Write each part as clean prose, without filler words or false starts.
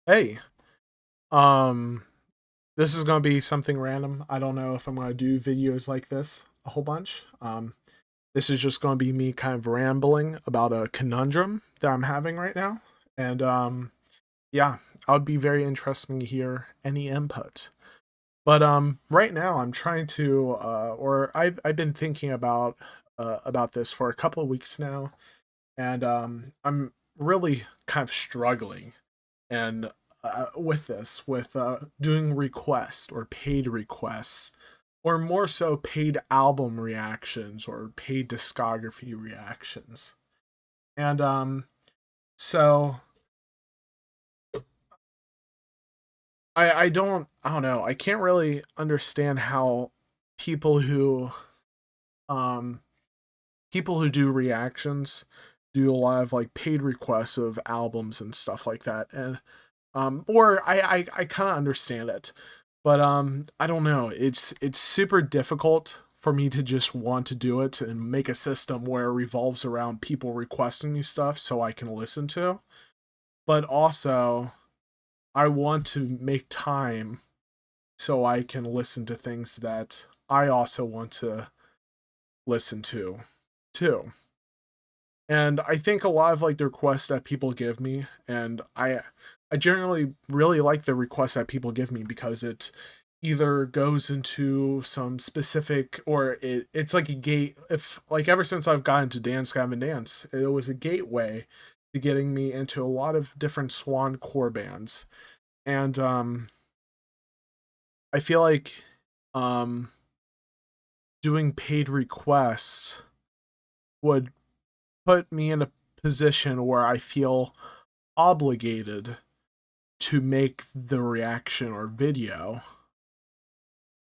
Hey, um, this is gonna be something random. I don't know if I'm gonna do videos like this a whole bunch. This is just gonna be me kind of rambling about a conundrum that I'm having right now. And yeah, I would be very interesting to hear any input. But right now I'm trying to or I've been thinking about this for a couple of weeks now, and I'm really kind of struggling and with this with doing requests or paid requests, or more so paid album reactions or paid discography reactions. And so I don't know, I can't really understand how people who um people who do reactions do a lot of like paid requests of albums and stuff like that. And or I kind of understand it, but I don't know, it's super difficult for me to just want to do it and make a system where it revolves around people requesting me stuff so I can listen to, but also I want to make time so I can listen to things that I also want to listen to too. And I think a lot of like the requests that people give me, and I generally really like the requests that people give me because it either goes into some specific, or it's like a gate. If like ever since I've gotten to Dance Gavin Dance, it was a gateway to getting me into a lot of different Swan core bands. And I feel like um doing paid requests would put me in a position where I feel obligated to make the reaction or video,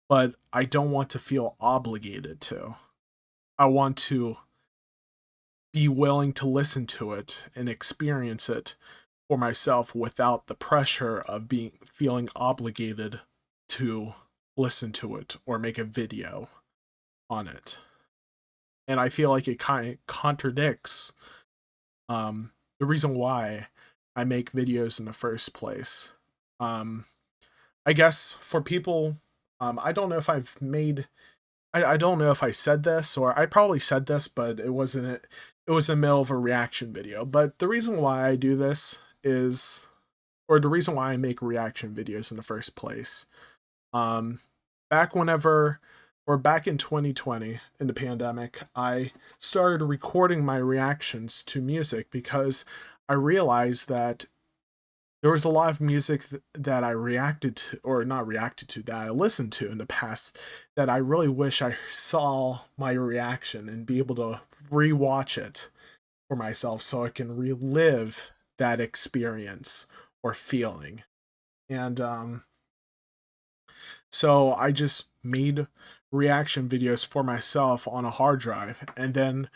but I don't want to feel obligated to. I want to be willing to listen to it and experience it for myself without the pressure of being feeling obligated to listen to it or make a video on it. And I feel like it kind of contradicts the reason why I make videos in the first place. Um, I guess for people, I don't know if I've made, I don't know if I said this, or I probably said this, but it wasn't it. It was in the middle of a reaction video. But the reason why I do this is, or the reason why I make reaction videos in the first place, um, back whenever, or back in 2020 in the pandemic, I started recording my reactions to music because I realized that there was a lot of music that I reacted to, or not reacted to, that I listened to in the past, that I really wish I saw my reaction and be able to rewatch it for myself so I can relive that experience or feeling. And so I just made reaction videos for myself on a hard drive. And then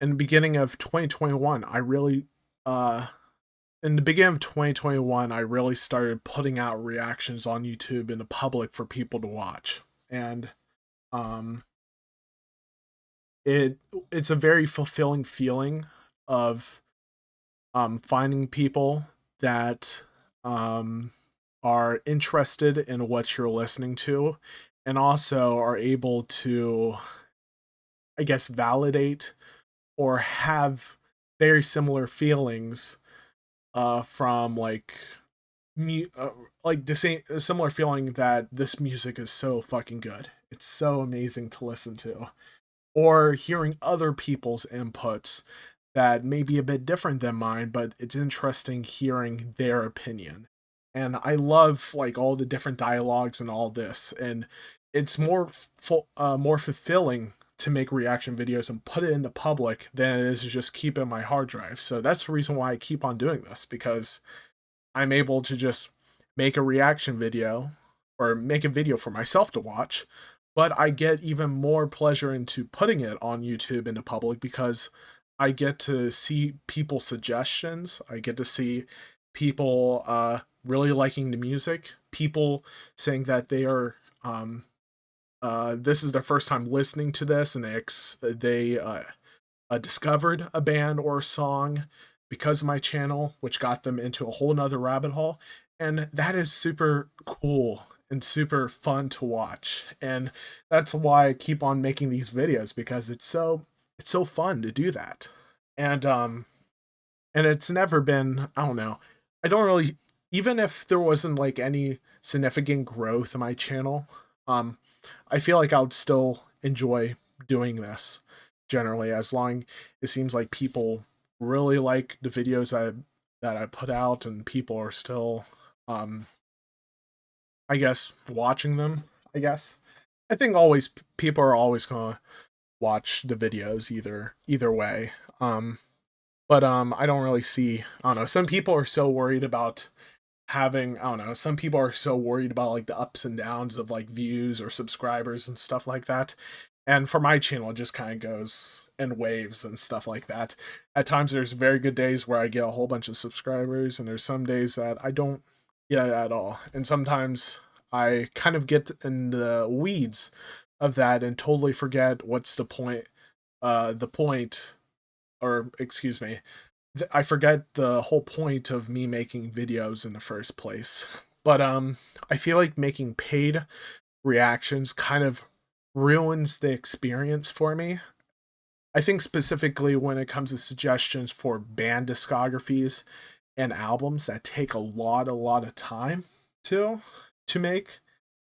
in the beginning of 2021, uh in the beginning of 2021, I really started putting out reactions on YouTube in the public for people to watch. And um it it's a very fulfilling feeling of finding people that um are interested in what you're listening to, and also are able to, I guess, validate or have very similar feelings from like me, like the same a similar feeling that this music is so fucking good. It's so amazing to listen to. Or hearing other people's inputs that may be a bit different than mine, but it's interesting hearing their opinion. And I love like all the different dialogues and all this, and it's more fulfilling to make reaction videos and put it in the public than it is to just keep it in my hard drive. So that's the reason why I keep on doing this, because I'm able to just make a reaction video or make a video for myself to watch, but I get even more pleasure into putting it on YouTube into public because I get to see people's suggestions. I get to see people really liking the music, people saying that they are this is their first time listening to this, and they discovered a band or a song because of my channel, which got them into a whole nother rabbit hole. And that is super cool and super fun to watch. And that's why I keep on making these videos, because it's so fun to do that. And it's never been, I don't know. I don't really, even if there wasn't like any significant growth in my channel, um I feel like I would still enjoy doing this generally, as long it seems like people really like the videos that I put out, and people are still um I guess watching them. I guess I think always people are always going to watch the videos either way. But I don't really see, I don't know, some people are so worried about having, I don't know, some people are so worried about like the ups and downs of like views or subscribers and stuff like that. And for my channel, it just kind of goes in waves and stuff like that. At times there's very good days where I get a whole bunch of subscribers, and there's some days that I don't get it at all. And sometimes I kind of get in the weeds of that and totally forget what's the point, or excuse me, I forget the whole point of me making videos in the first place. But I feel like making paid reactions kind of ruins the experience for me. I think specifically when it comes to suggestions for band discographies and albums that take a lot of time to make,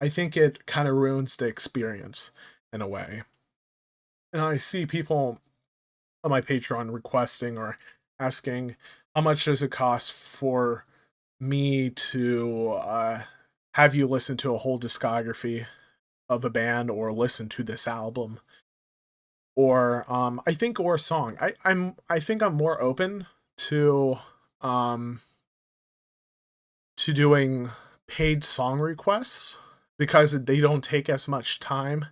I think it kind of ruins the experience in a way. And I see people on my Patreon requesting or asking, how much does it cost for me to have you listen to a whole discography of a band, or listen to this album, or I think, or a song. I think I'm more open um to doing paid song requests, because they don't take as much time,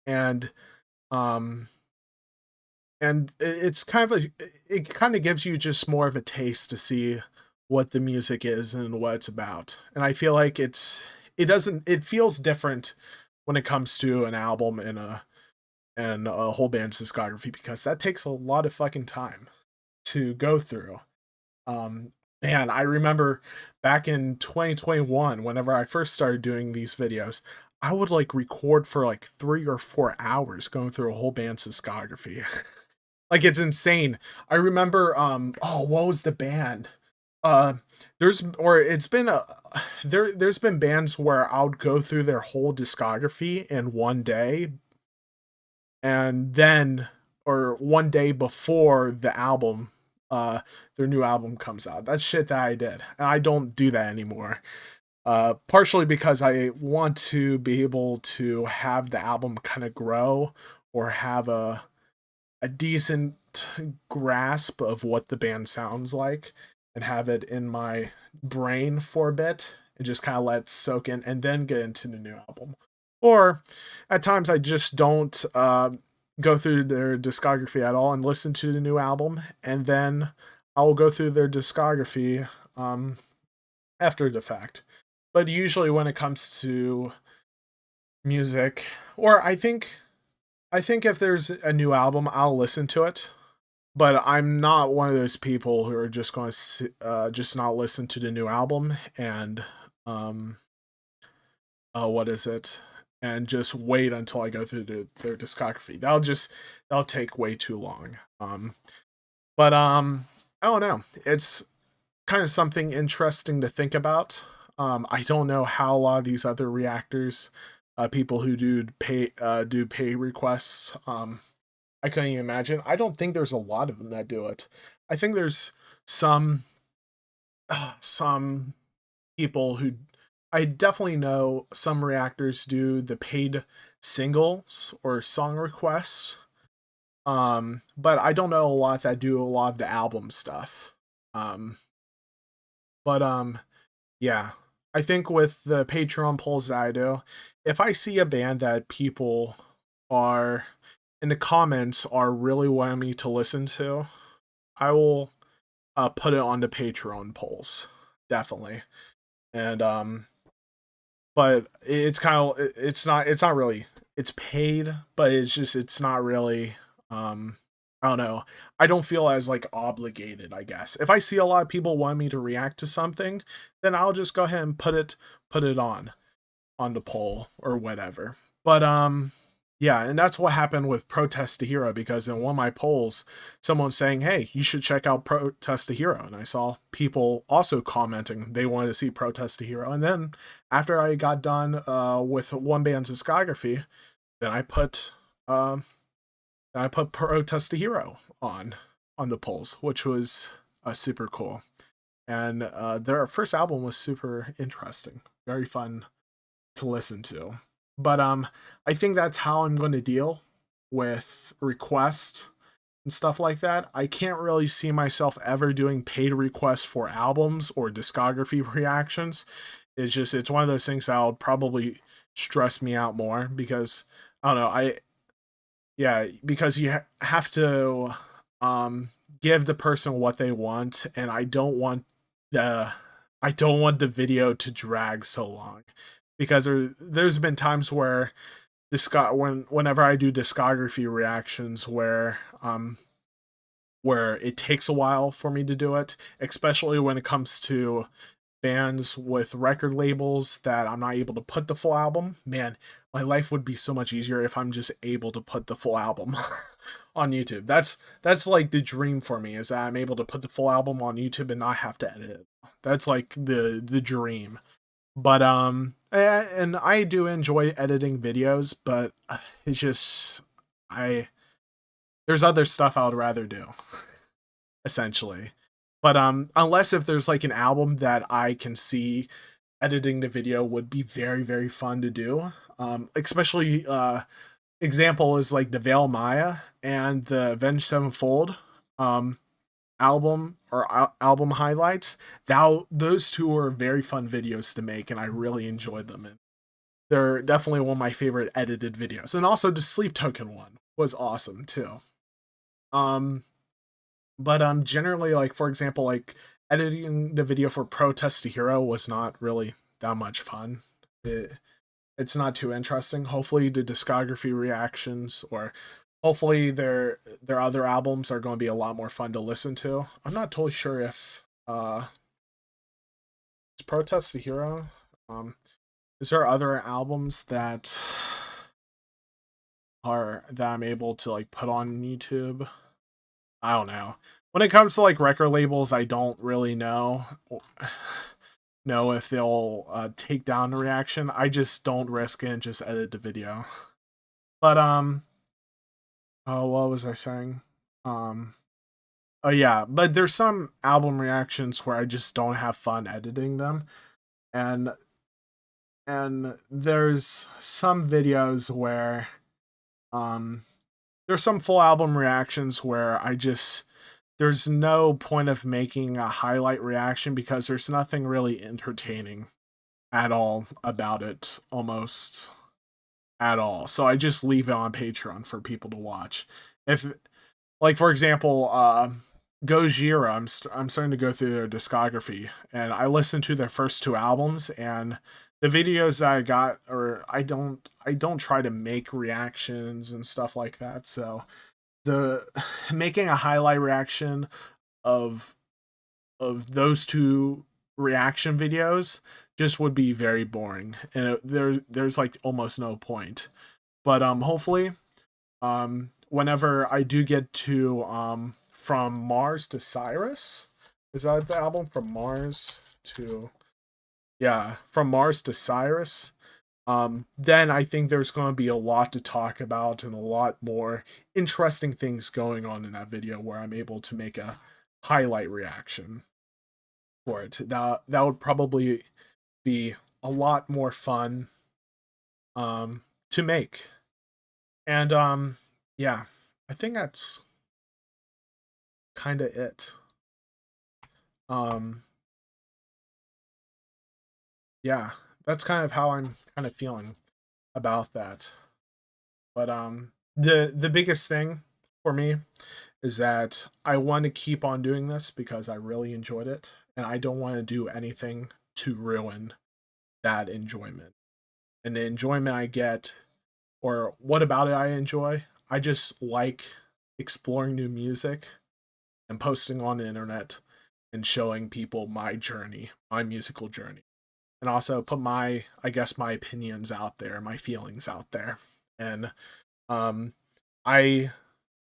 and um it's kind of it kind of gives you just more of a taste to see what the music is and what it's about. And I feel like it feels different when it comes to an album and a whole band's discography, because that takes a lot of fucking time to go through. um Man, I remember back in 2021, whenever I first started doing these videos, I would like record for like 3 or 4 hours going through a whole band's discography. Like, it's insane. I remember, oh, what was the band? Uh, there's or it's been a there's been bands where I would go through their whole discography in one day, and then, or one day before the album, their new album comes out. That's shit that I did, and I don't do that anymore. Partially because I want to be able to have the album kind of grow, or have a decent grasp of what the band sounds like, and have it in my brain for a bit, and just kind of let it soak in, and then get into the new album. Or at times I just don't go through their discography at all and listen to the new album, and then I'll go through their discography after the fact. But usually when it comes to music, or I think if there's a new album, I'll listen to it. But I'm not one of those people who are just going to just not listen to the new album, and um what is it? And just wait until I go through their discography. That'll take way too long. But I don't know. It's kind of something interesting to think about. I don't know how a lot of these other reactors, people who do pay requests, I couldn't even imagine. I don't think there's a lot of them that do it. I think there's some some people who, I definitely know some reactors do the paid singles or song requests. But I don't know a lot that do a lot of the album stuff. Um, but yeah. I think with the Patreon polls that I do, if I see a band that people are in the comments are really wanting me to listen to, I will put it on the Patreon polls, definitely. And but it's kind of, it's not really, it's paid, but it's just, it's not really I don't know. I don't feel as like obligated, I guess. If I see a lot of people want me to react to something, then I'll just go ahead and put it on the poll or whatever. But yeah, and that's what happened with Protest to Hero, because in one of my polls, someone saying, "Hey, you should check out Protest to Hero," and I saw people also commenting they wanted to see Protest to Hero. And then after I got done with one band's discography, then um I put Protest to Hero on the polls, which was super cool. And their first album was super interesting, very fun to listen to. But I think that's how I'm going to deal with requests and stuff like that. I can't really see myself ever doing paid requests for albums or discography reactions. It's one of those things that'll probably stress me out more, because I don't know, I yeah, because you have to um give the person what they want, and the I don't want the video to drag so long, because there's been times where whenever I do discography reactions where it takes a while for me to do it, especially when it comes to bands with record labels that I'm not able to put the full album. Man, my life would be so much easier if I'm just able to put the full album on YouTube. That's like the dream for me, is that I'm able to put the full album on YouTube and not have to edit it. That's like the dream. But and I do enjoy editing videos, but it's just I there's other stuff I would rather do, essentially. But unless if there's like an album that I can see editing the video would be very very fun to do. Especially example is like the Veil Maya and the Avenged Sevenfold um album highlights. Those two are very fun videos to make, and I really enjoyed them. And they're definitely one of my favorite edited videos. And also the Sleep Token one was awesome too. Um, but generally, like for example, like editing the video for Protest to Hero was not really that much fun. It's not too interesting. Hopefully the discography reactions, or hopefully their other albums are going to be a lot more fun to listen to. I'm not totally sure if it's Protest to Hero. Um is there other albums that I'm able to like put on YouTube? I don't know. When it comes to like record labels, I don't really know if they'll take down the reaction. I just don't risk it and just edit the video. But oh, what was I saying? Um oh yeah, but there's some album reactions where I just don't have fun editing them. And there's some videos where um there's some full album reactions where there's no point of making a highlight reaction, because there's nothing really entertaining at all about it, almost at all. So I just leave it on Patreon for people to watch. If like for example, Gojira, I'm starting to go through their discography, and I listened to their first two albums, and the videos that I got, or I don't try to make reactions and stuff like that. So the making a highlight reaction of those two reaction videos just would be very boring, and there's like almost no point. But hopefully whenever I do get to From Mars to Cyrus, is that the album? From Mars to Yeah, From Mars to Cyrus, then I think there's going to be a lot to talk about and a lot more interesting things going on in that video, where I'm able to make a highlight reaction for it. That would probably be a lot more fun to make. And yeah, I think that's kind of it. Um yeah, that's kind of how I'm kind of feeling about that. But the biggest thing for me is that I want to keep on doing this because I really enjoyed it, and I don't want to do anything to ruin that enjoyment. And the enjoyment I get, or what about it I enjoy, I just like exploring new music and posting on the internet and showing people my journey, my musical journey, and also put my, I guess, my opinions out there, my feelings out there. And um I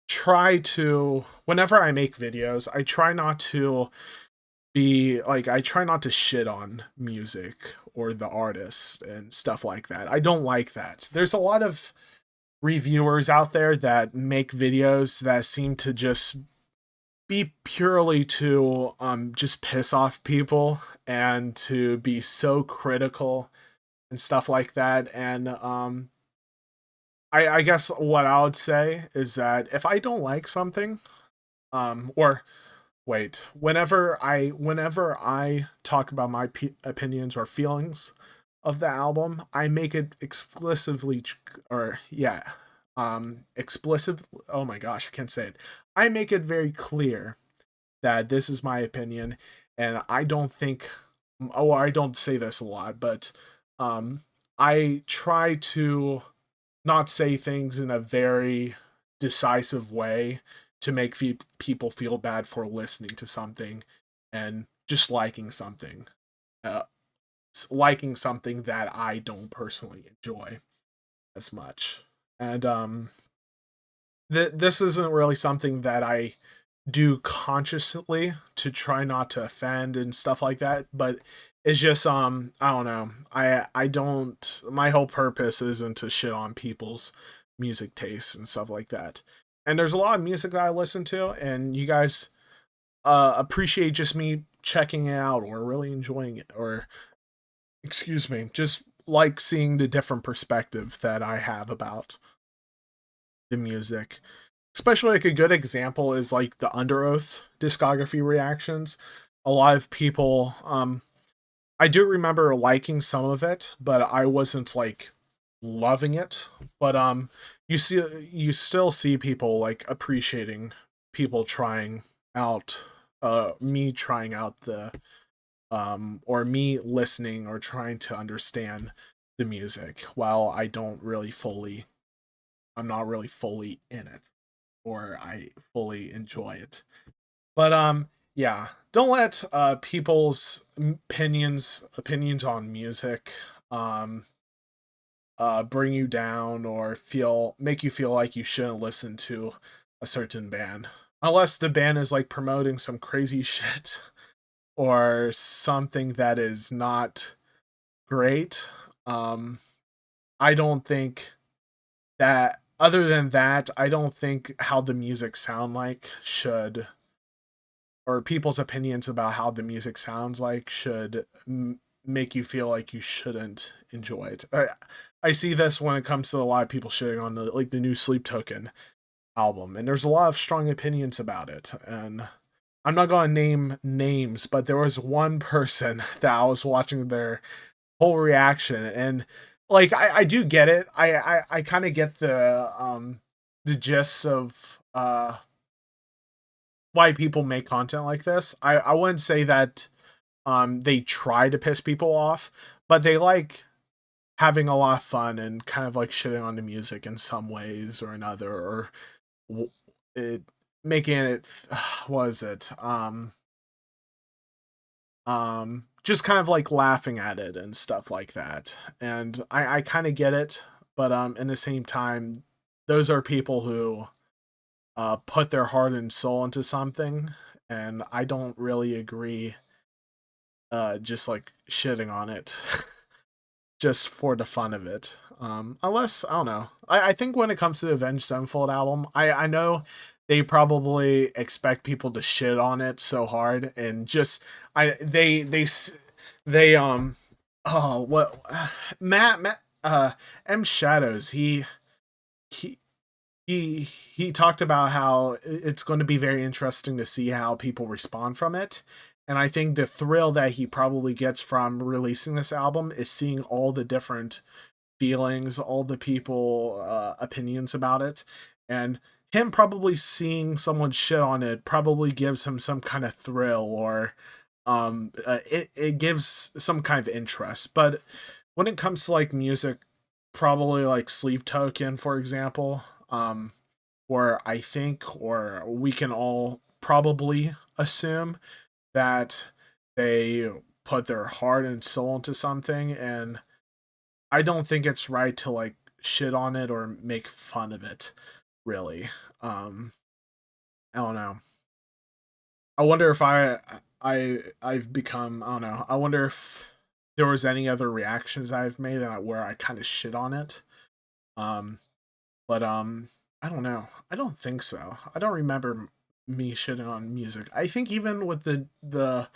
try to, whenever I make videos, I try not to be like, I try not to shit on music or the artist and stuff like that. I don't like that. There's a lot of reviewers out there that make videos that seem to just be purely to just piss off people and to be so critical and stuff like that. And I guess what I would say is that if I don't like something, or wait, whenever I talk about my opinions or feelings of the album, I make it explicitly, or yeah, explicit. Oh my gosh, I can't say it. I make it very clear that this is my opinion, and I don't think. Oh, I don't say this a lot, but um, I try to not say things in a very decisive way to make people feel bad for listening to something and just uh, liking something that I don't personally enjoy as much. And this isn't really something that I do consciously to try not to offend and stuff like that, but it's just I don't know. I don't, my whole purpose isn't to shit on people's music tastes and stuff like that. And there's a lot of music that I listen to, and you guys appreciate just me checking it out or really enjoying it, or excuse me, just like seeing the different perspective that I have about the music. Especially like a good example is like the Under Oath discography reactions. A lot of people, I do remember liking some of it, but I wasn't like loving it. But you still see people like appreciating people trying out, me trying out the or me listening or trying to understand the music, while I'm not really fully in it, or I fully enjoy it. But yeah, don't let people's opinions on music um bring you down or feel make you feel like you shouldn't listen to a certain band. Unless the band is like promoting some crazy shit or something that is not great. I don't think that, other than that, I don't think how the music sound like should, or people's opinions about how the music sounds like should make you feel like you shouldn't enjoy it. I see this when it comes to a lot of people shitting on the new Sleep Token album, and there's a lot of strong opinions about it. And I'm not going to name names, but there was one person that I was watching their whole reaction, and like I do get it. I kind of get the gist of why people make content like this. I wouldn't say that they try to piss people off, but they like having a lot of fun and kind of like shitting on the music in some ways or another, or it making it was it just kind of like laughing at it and stuff like that. And I kind of get it, but in the same time, those are people who put their heart and soul into something, and I don't really agree just like shitting on it just for the fun of it. Unless, I don't know. I think when it comes to the Avenged Sevenfold album, I know they probably expect people to shit on it so hard, and just I they oh what Matt M Shadows, he he talked about how it's going to be very interesting to see how people respond from it. And I think the thrill that he probably gets from releasing this album is seeing all the different feelings, all the people opinions about it, and him probably seeing someone shit on it probably gives him some kind of thrill, or it gives some kind of interest. But when it comes to like music, probably like Sleep Token, for example, where I think, or we can all probably assume that they put their heart and soul into something, and I don't think it's right to like shit on it or make fun of it, really. I don't know. I wonder if I've become, I don't know. I wonder if there was any other reactions I've made where I kind of shit on it. Um but I don't know. I don't think so. I don't remember me shitting on music. I think even with the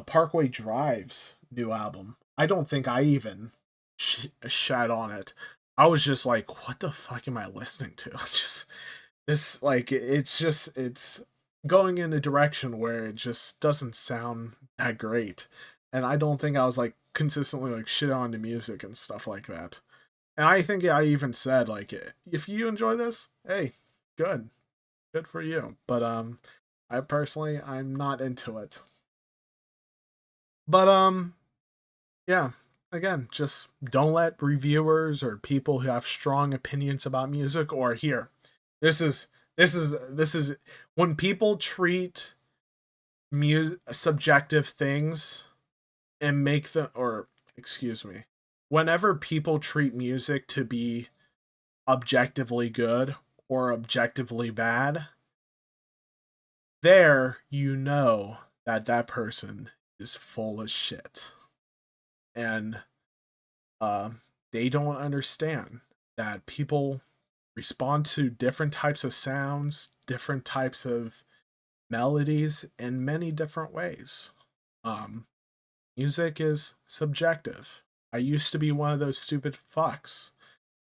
Parkway Drive's new album, I don't think I even shat on it. I was just like, what the fuck am I listening to? It's just this, like, it's going in a direction where it just doesn't sound that great. And I don't think I was like consistently like shit on the music and stuff like that. And I think I even said like, if you enjoy this, hey, good, good for you. But I personally, I'm not into it. But yeah, again, just don't let reviewers or people who have strong opinions about music, or here, this is this is when people treat subjective things and make them, or excuse me, whenever people treat music to be objectively good or objectively bad, there you know that that person is full of shit. And uh, they don't understand that people respond to different types of sounds, different types of melodies in many different ways. Um, Music is subjective. I used to be one of those stupid fucks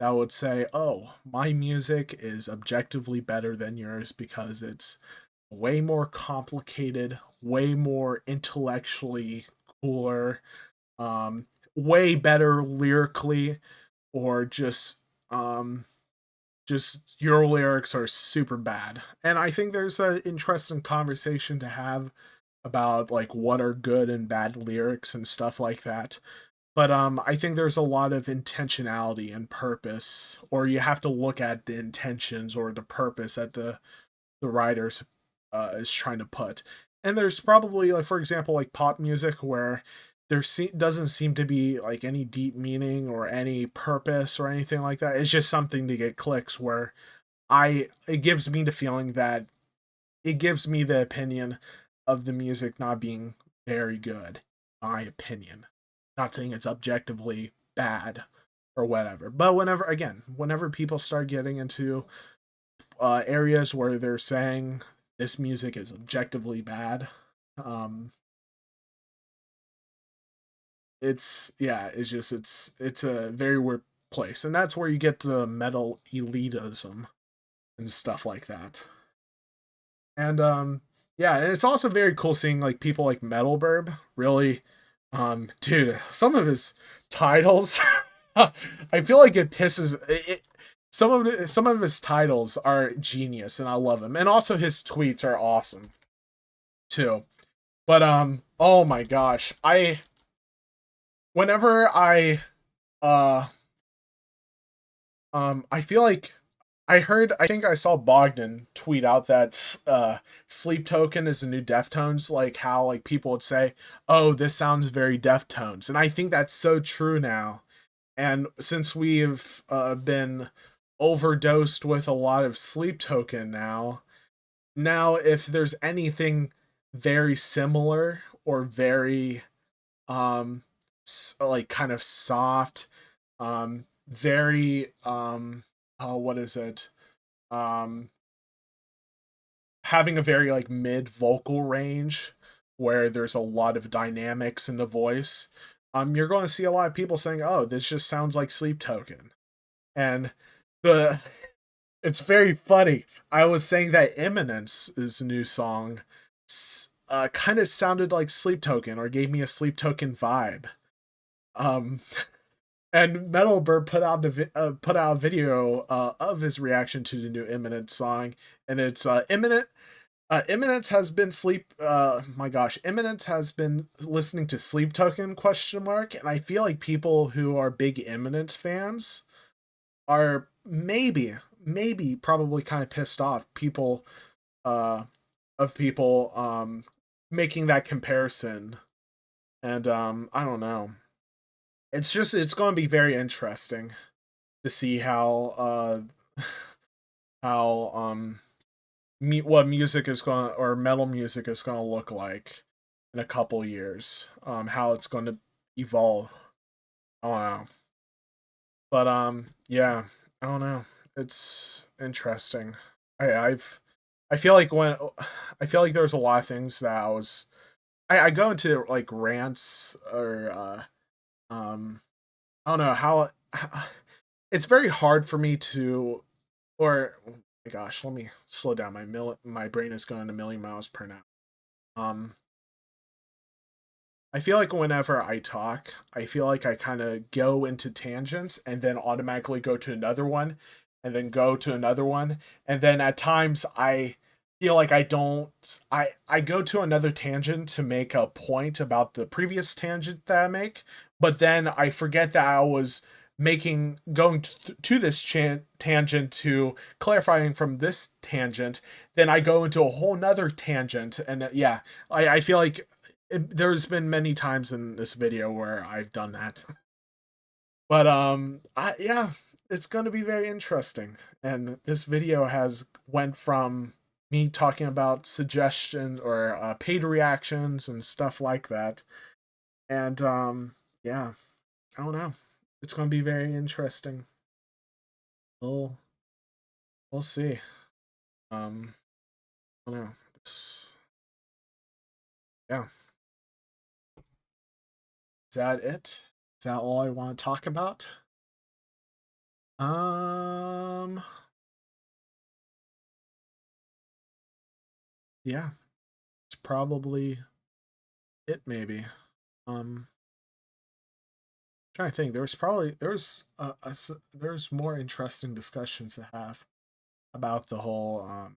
that would say, oh, my music is objectively better than yours because it's way more complicated, way more intellectually cooler, way better lyrically, or just your lyrics are super bad. And I think there's an interesting conversation to have about like what are good and bad lyrics and stuff like that. But I think there's a lot of intentionality and purpose, or you have to look at the intentions or the purpose that the writers is trying to put. And there's probably, like, for example, like pop music where doesn't seem to be like any deep meaning or any purpose or anything like that. It's just something to get clicks. Where it gives me the feeling that it gives me the opinion of the music not being very good. My opinion, not saying it's objectively bad or whatever. But whenever people start getting into areas where they're saying this music is objectively bad, um, it's a very weird place, and that's where you get the metal elitism and stuff like that. And yeah, and it's also very cool seeing like people like Metal Burb really, dude, some of his titles, I feel like it pisses it. Some of his titles are genius, and I love him. And also his tweets are awesome too. But oh my gosh, whenever uh I feel like I think I saw Bogdan tweet out that Sleep Token is a new Deftones, like how like people would say, "Oh, this sounds very Deftones," and I think that's so true now. And since we've been overdosed with a lot of Sleep Token now if there's anything very similar or very um like kind of soft, very oh, what is it, um having a very like mid vocal range where there's a lot of dynamics in the voice, you're going to see a lot of people saying, oh, this just sounds like Sleep Token. And the it's very funny. I was saying that Eminence's new song kind of sounded like Sleep Token, or gave me a Sleep Token vibe. Um, and Metal Bird put out a video of his reaction to the new Imminent song, and it's Imminent. Imminence has been my gosh, Imminence has been listening to Sleep Token question mark, and I feel like people who are big Imminent fans are maybe probably kind of pissed off uh people making that comparison. And I don't know. It's going to be very interesting to see how what music is going or metal music is going to look like in a couple years. How it's going to evolve. I don't know. But yeah, I don't know. It's interesting. I've I feel like when I feel like there's a lot of things that I go into like rants or I don't know how it's very hard for me to or oh my gosh, let me slow down. My brain is going a million miles per hour. Um I feel like whenever I talk, I feel like I kind of go into tangents and then automatically go to another one and then go to another one. And then at times I feel like I go to another tangent to make a point about the previous tangent that I make, but then I forget that I was making going to this tangent to clarifying from this tangent. Then I go into a whole nother tangent. And yeah, I feel like there's been many times in this video where I've done that. But yeah, it's going to be very interesting. And this video has went from me talking about suggestions or paid reactions and stuff like that. And yeah, I don't know. It's going to be very interesting. We'll we'll see. I don't know. Yeah. Is that it? Is that all I want to talk about? Um yeah, it's probably it maybe. Um trying to think there's more interesting discussions to have about the whole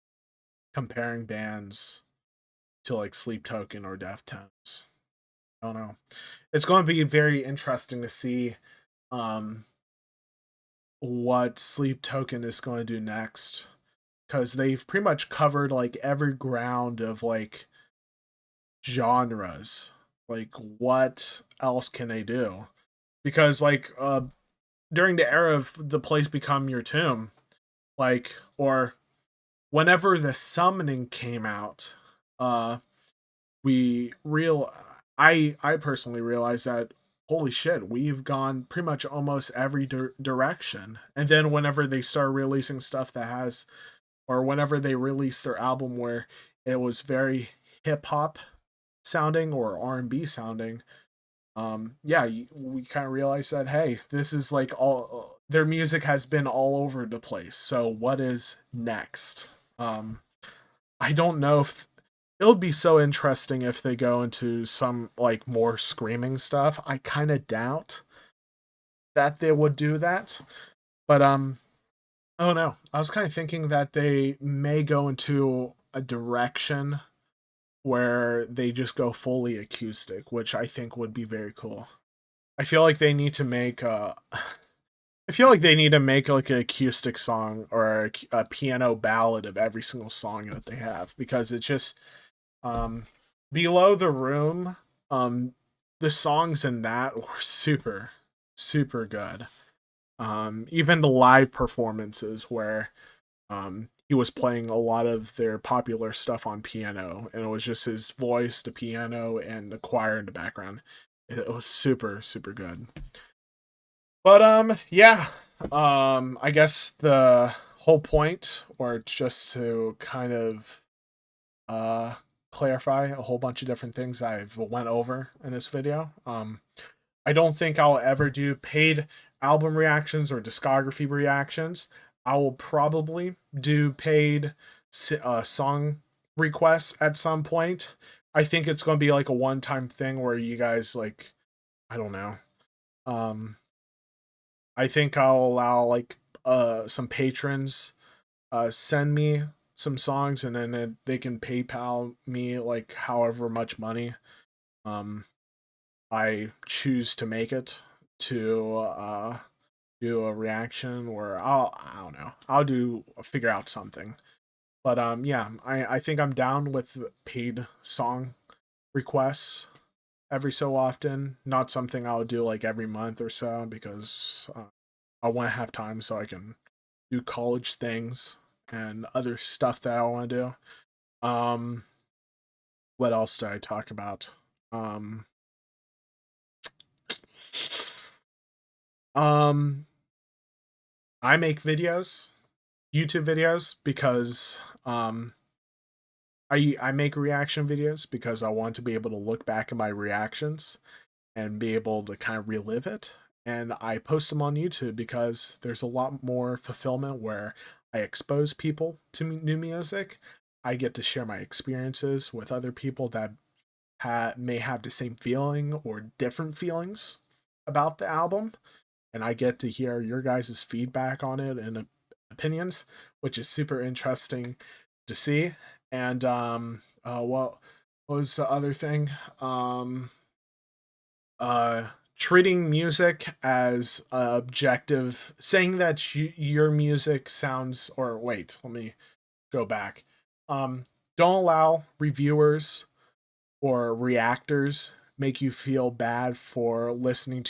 comparing bands to like Sleep Token or Deftones. I don't know. It's going to be very interesting to see um what Sleep Token is going to do next because they've pretty much covered like every ground of like genres. Like what else can they do? Because like during the era of the place become your tomb, like or whenever the summoning came out, uh we real I personally realized that holy shit, we've gone pretty much almost every direction. And then whenever they start releasing stuff that has or whenever they released their album where it was very hip hop sounding or R&B sounding, yeah, we kind of realized that hey, this is like all their music has been all over the place. So what is next? I don't know if it'll be so interesting if they go into some like more screaming stuff. I kind of doubt that they would do that. But oh no, I was kind of thinking that they may go into a direction where they just go fully acoustic, which I think would be very cool. I feel like they need to make I feel like they need to make like an acoustic song or a piano ballad of every single song that they have because it's just um below the room the songs in that were super good. Even the live performances where he was playing a lot of their popular stuff on piano and it was just his voice, the piano and the choir in the background. It was super good. But yeah. I guess the whole point or just to kind of uh clarify a whole bunch of different things I've went over in this video. I don't think I'll ever do paid album reactions or discography reactions. I will probably do paid song requests at some point. I think it's going to be like a one-time thing where you guys like I don't know. Um I think I'll allow like some patrons send me some songs and then they can PayPal me like however much money um I choose to make it to do a reaction, or I don't know. Figure out something. But yeah, I think I'm down with paid song requests every so often. Not something I'll do like every month or so, because I want to have time so I can do college things and other stuff that I want to do. What else did I talk about? Um, um, I make videos, YouTube videos, because I make reaction videos because I want to be able to look back at my reactions and be able to kind of relive it. And I post them on YouTube because there's a lot more fulfillment where I expose people to new music. I get to share my experiences with other people that may have the same feeling or different feelings about the album. And I get to hear your guys' feedback on it and opinions, which is super interesting to see. And what was the other thing? Uh Treating music as objective, saying that your music sounds, or wait, let me go back. Don't allow reviewers or reactors make you feel bad for listening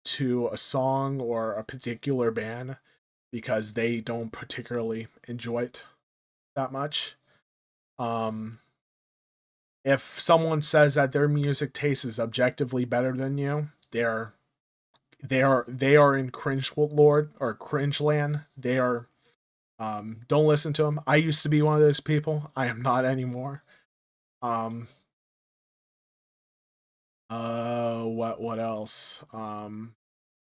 to a song or a particular band because they don't particularly enjoy it that much. Um, if someone says that their music taste is objectively better than you, they are in cringe lord or cringe land. They are don't listen to them. I used to be one of those people. I am not anymore. Um what else?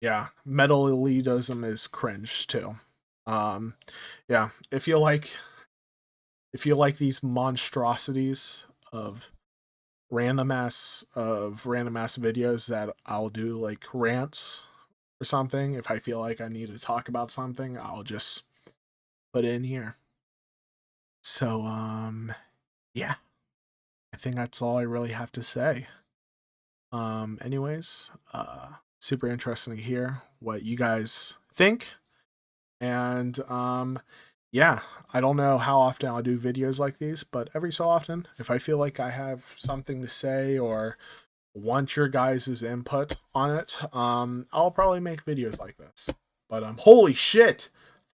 Yeah, metal elitism is cringe too. Um yeah, if you like these monstrosities of random ass videos that I'll do like rants or something, if I feel like I need to talk about something, I'll just put it in here. So yeah, I think that's all I really have to say. Anyways, super interesting to hear what you guys think. And yeah, I don't know how often I'll do videos like these, but every so often, if I feel like I have something to say or want your guys' input on it, I'll probably make videos like this. But holy shit.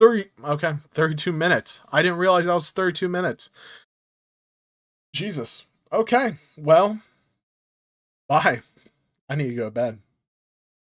32 minutes. I didn't realize that was 32 minutes. Jesus. Okay. Well, bye. I need to go to bed.